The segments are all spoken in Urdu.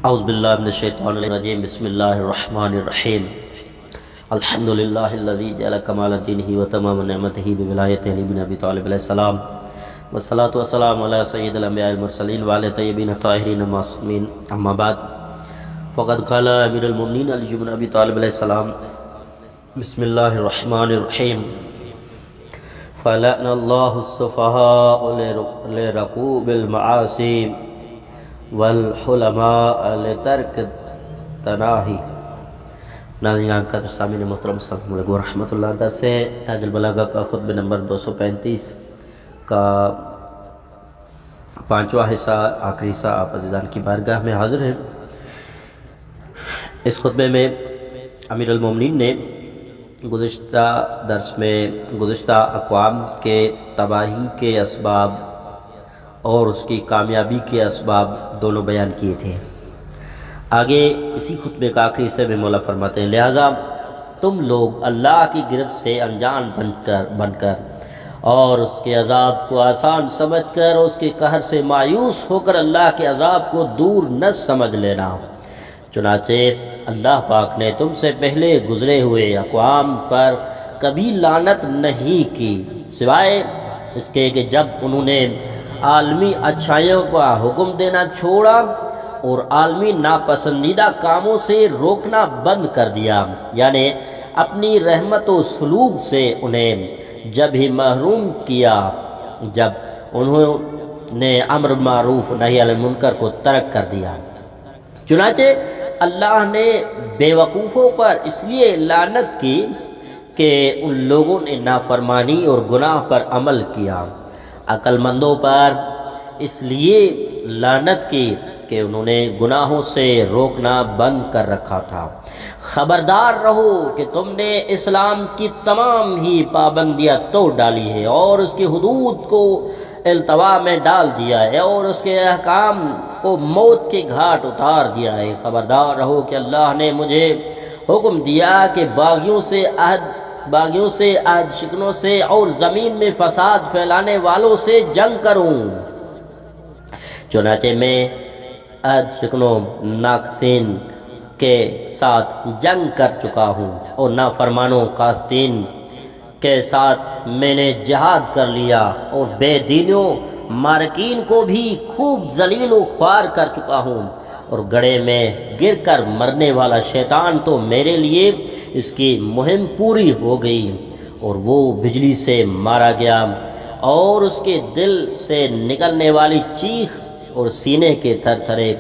اعوذ باللہ من الشیطان الرجیم بسم اللہ الرحمن الرحیم الحمد للہ الذی جعل کمال دینہ و تمام نعمتہ بولایت علی بن ابی طالب علیہ السلام والصلاة والسلام علی سید الانبیاء المرسلین وعلی طیبین الطاہرین المعصومین اما بعد فقد قال امیر المؤمنین علی بن ابی طالب علیہ السلام بسم اللہ الرحمن الرحیم فلعن اللہ السفہاء لرکوب المعاصی والحلماء لترک تناہی۔ ناظرین کا سامعین محترم السلام علیکم ورحمۃ اللہ۔ درس نہج البلاغہ کا خطبہ نمبر 235 کا پانچواں حصہ آخری حصہ آپ عزیزان کی بارگاہ میں حاضر ہیں۔ اس خطبے میں امیر المومنین نے گزشتہ درس میں گزشتہ اقوام کے تباہی کے اسباب اور اس کی کامیابی کے اسباب دونوں بیان کیے تھے۔ آگے اسی خطبے کا آخری حصے میں مولا فرماتے ہیں لہٰذا تم لوگ اللہ کی گرفت سے انجان بن کر اور اس کے عذاب کو آسان سمجھ کر اور اس کے قہر سے مایوس ہو کر اللہ کے عذاب کو دور نہ سمجھ لینا۔ چنانچہ اللہ پاک نے تم سے پہلے گزرے ہوئے اقوام پر کبھی لعنت نہیں کی سوائے اس کے کہ جب انہوں نے عالمی اچھائیوں کا حکم دینا چھوڑا اور عالمی ناپسندیدہ کاموں سے روکنا بند کر دیا، یعنی اپنی رحمت و سلوک سے انہیں جب ہی محروم کیا جب انہوں نے امر معروف نہی عن المنکر کو ترک کر دیا۔ چنانچہ اللہ نے بے وقوفوں پر اس لیے لعنت کی کہ ان لوگوں نے نافرمانی اور گناہ پر عمل کیا، عقل مندوں پر اس لیے لعنت کی کہ انہوں نے گناہوں سے روکنا بند کر رکھا تھا۔ خبردار رہو کہ تم نے اسلام کی تمام ہی پابندیاں توڑ ڈالی ہے اور اس کی حدود کو التوا میں ڈال دیا ہے اور اس کے احکام کو موت کے گھاٹ اتار دیا ہے۔ خبردار رہو کہ اللہ نے مجھے حکم دیا کہ باغیوں سے عہد شکنوں سے اور زمین میں فساد پھیلانے والوں سے جنگ کروں۔ چنانچہ میں عہد شکنوں ناقصین کے ساتھ جنگ کر چکا ہوں اور نافرمانوں قاسطین کے ساتھ میں نے جہاد کر لیا اور بے دینوں مارکین کو بھی خوب ذلیل و خوار کر چکا ہوں، اور گڑھے میں گر کر مرنے والا شیطان تو میرے لیے اس کی مہم پوری ہو گئی اور وہ بجلی سے مارا گیا، اور اس کے دل سے نکلنے والی چیخ اور سینے کے تھرتھرے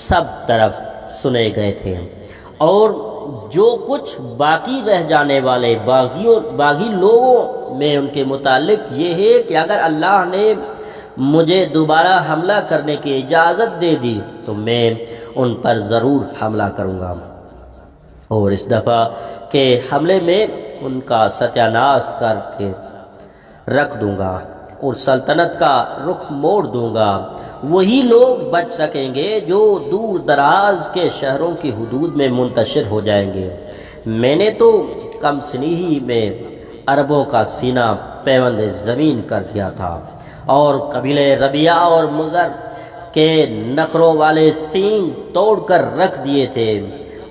سب طرف سنے گئے تھے۔ اور جو کچھ باقی رہ جانے والے باغی لوگوں میں ان کے متعلق یہ ہے کہ اگر اللہ نے مجھے دوبارہ حملہ کرنے کی اجازت دے دی تو میں ان پر ضرور حملہ کروں گا، اور اس دفعہ کے حملے میں ان کا ستیہ ناش کر کے رکھ دوں گا اور سلطنت کا رخ موڑ دوں گا۔ وہی لوگ بچ سکیں گے جو دور دراز کے شہروں کی حدود میں منتشر ہو جائیں گے۔ میں نے تو کم سنی ہی میں عربوں کا سینہ پیوند زمین کر دیا تھا اور قبیلے ربیعہ اور مضر کے نخروں والے سینگ توڑ کر رکھ دیے تھے،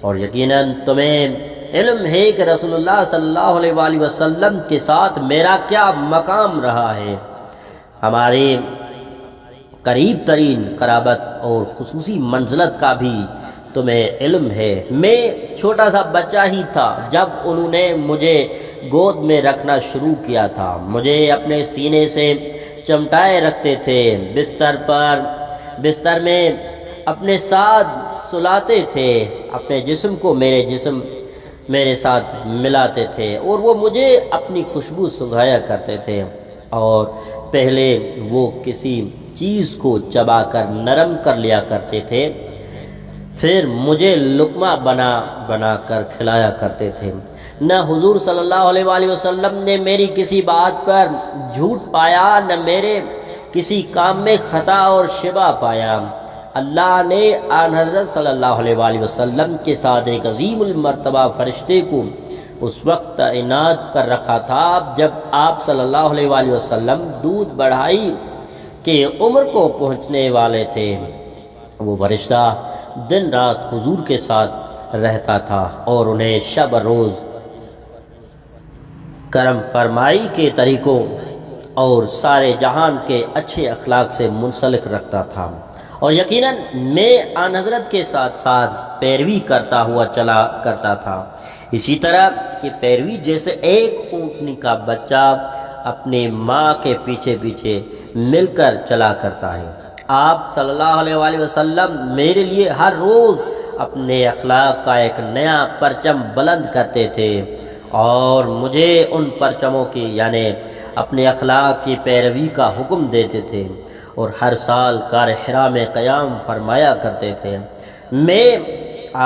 اور یقیناً تمہیں علم ہے کہ رسول اللہ صلی اللہ علیہ وآلہ وسلم کے ساتھ میرا کیا مقام رہا ہے۔ ہماری قریب ترین قرابت اور خصوصی منزلت کا بھی تمہیں علم ہے۔ میں چھوٹا سا بچہ ہی تھا جب انہوں نے مجھے گود میں رکھنا شروع کیا تھا، مجھے اپنے سینے سے چمٹائے رکھتے تھے، بستر میں اپنے ساتھ سلاتے تھے، اپنے جسم کو میرے ساتھ ملاتے تھے، اور وہ مجھے اپنی خوشبو سنگھایا کرتے تھے، اور پہلے وہ کسی چیز کو چبا کر نرم کر لیا کرتے تھے، پھر مجھے لقمہ بنا کر کھلایا کرتے تھے۔ نہ حضور صلی اللہ علیہ وآلہ وسلم نے میری کسی بات پر جھوٹ پایا، نہ میرے کسی کام میں خطا اور شبہ پایا۔ اللہ نے آن حضرت صلی اللہ علیہ وآلہ وسلم کے ساتھ ایک عظیم المرتبہ فرشتے کو اس وقت تعینات کر رکھا تھا جب آپ صلی اللہ علیہ وآلہ وسلم دودھ بڑھائی کہ عمر کو پہنچنے والے تھے۔ وہ فرشتہ دن رات حضور کے ساتھ رہتا تھا اور انہیں شب روز کرم فرمائی کے طریقوں اور سارے جہان کے اچھے اخلاق سے منسلک رکھتا تھا، اور یقیناً میں آن حضرت کے ساتھ ساتھ پیروی کرتا ہوا چلا کرتا تھا، اسی طرح کہ پیروی جیسے ایک اونٹنی کا بچہ اپنی ماں کے پیچھے پیچھے مل کر چلا کرتا ہے۔ آپ صلی اللہ علیہ وآلہ وسلم میرے لیے ہر روز اپنے اخلاق کا ایک نیا پرچم بلند کرتے تھے اور مجھے ان پرچموں کی یعنی اپنے اخلاق کی پیروی کا حکم دیتے تھے، اور ہر سال غار حرا میں قیام فرمایا کرتے تھے۔ میں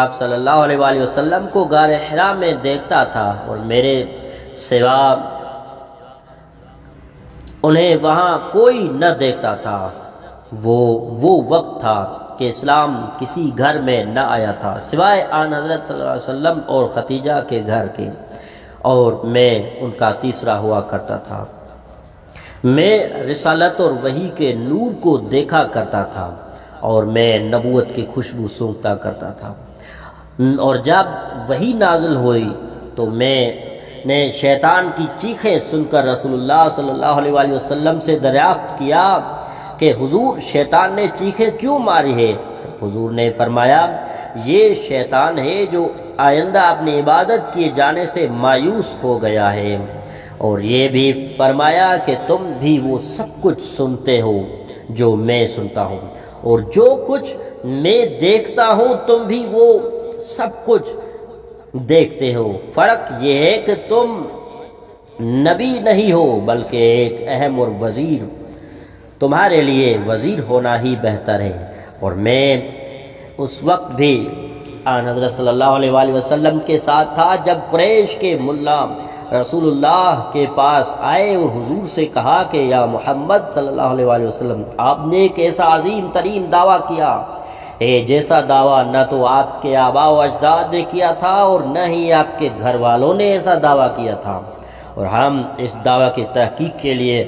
آپ صلی اللہ علیہ وآلہ وسلم کو غار حرا میں دیکھتا تھا اور میرے سوا انہیں وہاں کوئی نہ دیکھتا تھا۔ وہ وقت تھا کہ اسلام کسی گھر میں نہ آیا تھا سوائے آن حضرت صلی اللہ علیہ وسلم اور خدیجہ کے گھر کے، اور میں ان کا تیسرا ہوا کرتا تھا۔ میں رسالت اور وحی کے نور کو دیکھا کرتا تھا اور میں نبوت کی خوشبو سونگھتا کرتا تھا، اور جب وحی نازل ہوئی تو میں نے شیطان کی چیخیں سن کر رسول اللہ صلی اللہ علیہ وآلہ وسلم سے دریافت کیا کہ حضور شیطان نے چیخیں کیوں ماری ہے؟ تو حضور نے فرمایا یہ شیطان ہے جو آئندہ اپنی عبادت کیے جانے سے مایوس ہو گیا ہے، اور یہ بھی فرمایا کہ تم بھی وہ سب کچھ سنتے ہو جو میں سنتا ہوں، اور جو کچھ میں دیکھتا ہوں تم بھی وہ سب کچھ دیکھتے ہو، فرق یہ ہے کہ تم نبی نہیں ہو بلکہ ایک اہم اور وزیر، تمہارے لیے وزیر ہونا ہی بہتر ہے۔ اور میں اس وقت بھی آن حضرت صلی اللہ علیہ وآلہ وسلم کے ساتھ تھا جب قریش کے ملا رسول اللہ کے پاس آئے اور حضور سے کہا کہ یا محمد صلی اللہ علیہ وآلہ وسلم، آپ نے ایک ایسا عظیم ترین دعویٰ کیا جیسا دعویٰ نہ تو آپ کے آباء و اجداد نے کیا تھا اور نہ ہی آپ کے گھر والوں نے ایسا دعویٰ کیا تھا، اور ہم اس دعویٰ کی تحقیق کے لیے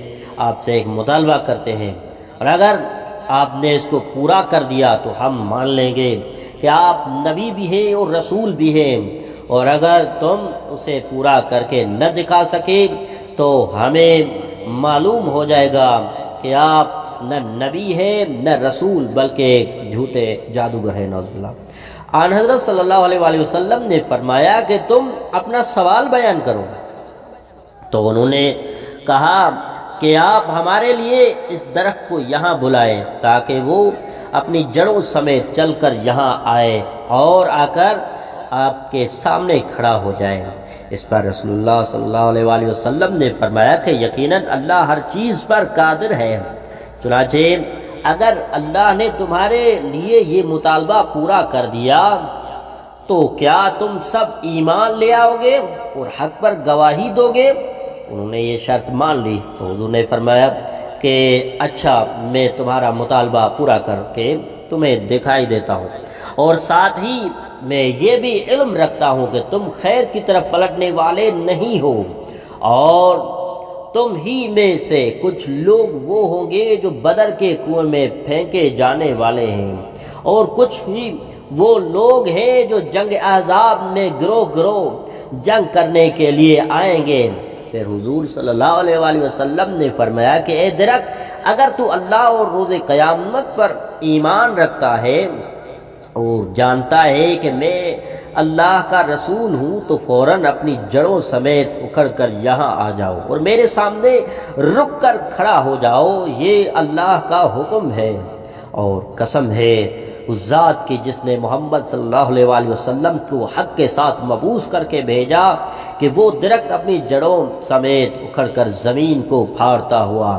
آپ سے ایک مطالبہ کرتے ہیں، اور اگر آپ نے اس کو پورا کر دیا تو ہم مان لیں گے کہ آپ نبی بھی ہیں اور رسول بھی ہیں، اور اگر تم اسے پورا کر کے نہ دکھا سکے تو ہمیں معلوم ہو جائے گا کہ آپ نہ نبی ہے نہ رسول بلکہ ایک جھوٹے جادوگر ہے، نعوذ باللہ۔ آن حضرت صلی اللہ علیہ وآلہ وسلم نے فرمایا کہ تم اپنا سوال بیان کرو، تو انہوں نے کہا کہ آپ ہمارے لیے اس درخت کو یہاں بلائیں تاکہ وہ اپنی جڑوں سمیت چل کر یہاں آئے اور آ کر آپ کے سامنے کھڑا ہو جائے۔ اس پر رسول اللہ صلی اللہ علیہ وآلہ وسلم نے فرمایا کہ یقیناً اللہ ہر چیز پر قادر ہے، چنانچہ اگر اللہ نے تمہارے لیے یہ مطالبہ پورا کر دیا تو کیا تم سب ایمان لے آؤ گے اور حق پر گواہی دو گے؟ انہوں نے یہ شرط مان لی تو حضور نے فرمایا کہ اچھا میں تمہارا مطالبہ پورا کر کے تمہیں دکھائی دیتا ہوں، اور ساتھ ہی میں یہ بھی علم رکھتا ہوں کہ تم خیر کی طرف پلٹنے والے نہیں ہو، اور تم ہی میں سے کچھ لوگ وہ ہوں گے جو بدر کے کنویں میں پھینکے جانے والے ہیں، اور کچھ ہی وہ لوگ ہیں جو جنگ احزاب میں گروہ گروہ جنگ کرنے کے لیے آئیں گے۔ پھر حضور صلی اللہ علیہ وآلہ وسلم نے فرمایا کہ اے درخت، اگر تو اللہ اور روز قیامت پر ایمان رکھتا ہے اور جانتا ہے کہ میں اللہ کا رسول ہوں تو فوراً اپنی جڑوں سمیت اکھڑ کر یہاں آ جاؤ اور میرے سامنے رک کر کھڑا ہو جاؤ، یہ اللہ کا حکم ہے، اور قسم ہے اس ذات کی جس نے محمد صلی اللہ علیہ وآلہ وسلم کو حق کے ساتھ مبعوث کر کے بھیجا کہ وہ درخت اپنی جڑوں سمیت اکھڑ کر زمین کو پھاڑتا ہوا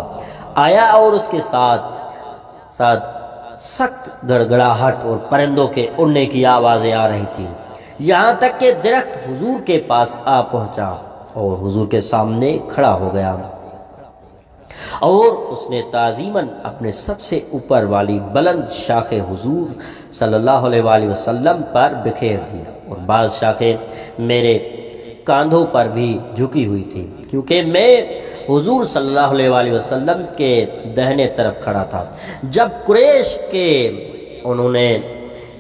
آیا، اور اس کے ساتھ سخت گڑگڑاہٹ اور پرندوں کے اڑنے کی آوازیں آ رہی تھیں، یہاں تک کہ درخت حضور کے پاس آ پہنچا اور حضور کے سامنے کھڑا ہو گیا، اور اس نے تعظیماً اپنے سب سے اوپر والی بلند شاخیں حضور صلی اللہ علیہ وآلہ وسلم پر بکھیر دی، اور بعض شاخیں میرے کاندھوں پر بھی جھکی ہوئی تھی، کیونکہ میں حضور صلی اللہ علیہ وآلہ وسلم کے دہنے طرف کھڑا تھا۔ جب قریش کے انہوں نے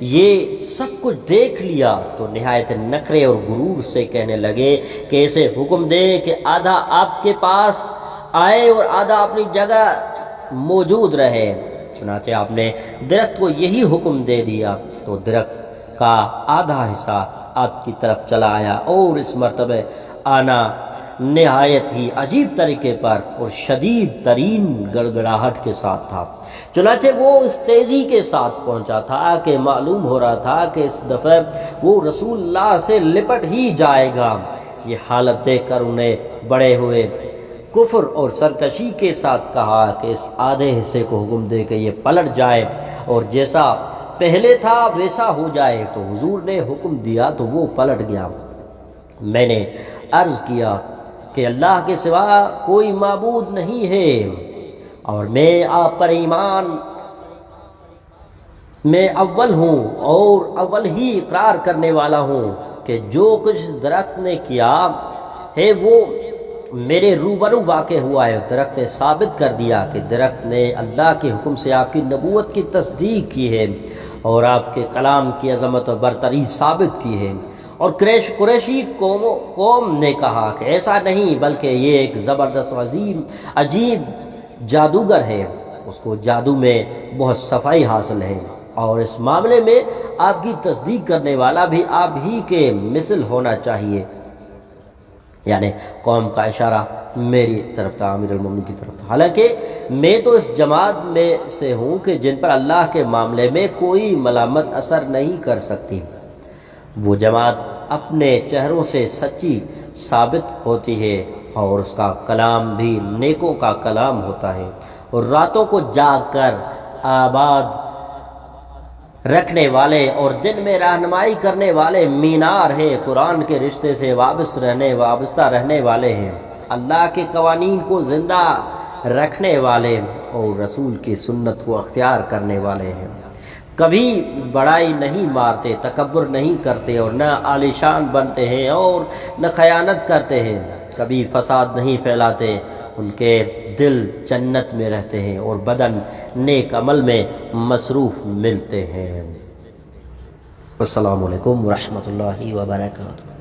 یہ سب کچھ دیکھ لیا تو نہایت نخرے اور غرور سے کہنے لگے کہ اسے حکم دے کہ آدھا آپ کے پاس آئے اور آدھا اپنی جگہ موجود رہے۔ چنانچہ آپ نے درخت کو یہی حکم دے دیا تو درخت کا آدھا حصہ آپ کی طرف چلا آیا، اور اس مرتبہ آنا نہایت ہی عجیب طریقے پر اور شدید ترین گڑگڑاہٹ کے ساتھ تھا۔ چنانچہ وہ اس تیزی کے ساتھ پہنچا تھا کہ معلوم ہو رہا تھا کہ اس دفعہ وہ رسول اللہ سے لپٹ ہی جائے گا۔ یہ حالت دیکھ کر انہیں بڑے ہوئے کفر اور سرکشی کے ساتھ کہا کہ اس آدھے حصے کو حکم دے کہ یہ پلٹ جائے اور جیسا پہلے تھا ویسا ہو جائے، تو حضور نے حکم دیا تو وہ پلٹ گیا۔ میں نے عرض کیا کہ اللہ کے سوا کوئی معبود نہیں ہے، اور میں آپ پر ایمان میں اول ہوں اور اول ہی اقرار کرنے والا ہوں کہ جو کچھ اس درخت نے کیا ہے وہ میرے روبرو واقع ہوا ہے۔ درخت نے ثابت کر دیا کہ درخت نے اللہ کے حکم سے آپ کی نبوت کی تصدیق کی ہے اور آپ کے کلام کی عظمت و برتری ثابت کی ہے۔ اور قریشی قوم نے کہا کہ ایسا نہیں، بلکہ یہ ایک زبردست عجیب جادوگر ہے، اس کو جادو میں بہت صفائی حاصل ہے، اور اس معاملے میں آپ کی تصدیق کرنے والا بھی آپ ہی کے مثل ہونا چاہیے۔ یعنی قوم کا اشارہ میری طرف تھا، امیر المومنین کی طرف تھا۔ حالانکہ میں تو اس جماعت میں سے ہوں کہ جن پر اللہ کے معاملے میں کوئی ملامت اثر نہیں کر سکتی۔ وہ جماعت اپنے چہروں سے سچی ثابت ہوتی ہے، اور اس کا کلام بھی نیکوں کا کلام ہوتا ہے، اور راتوں کو جاگ کر آباد رکھنے والے اور دن میں رہنمائی کرنے والے مینار ہیں، قرآن کے رشتے سے وابستہ رہنے والے ہیں، اللہ کے قوانین کو زندہ رکھنے والے اور رسول کی سنت کو اختیار کرنے والے ہیں۔ کبھی بڑائی نہیں مارتے، تکبر نہیں کرتے، اور نہ عالیشان بنتے ہیں اور نہ خیانت کرتے ہیں، کبھی فساد نہیں پھیلاتے، ان کے دل جنت میں رہتے ہیں اور بدن نیک عمل میں مصروف ملتے ہیں۔ السلام علیکم ورحمۃ اللہ وبرکاتہ۔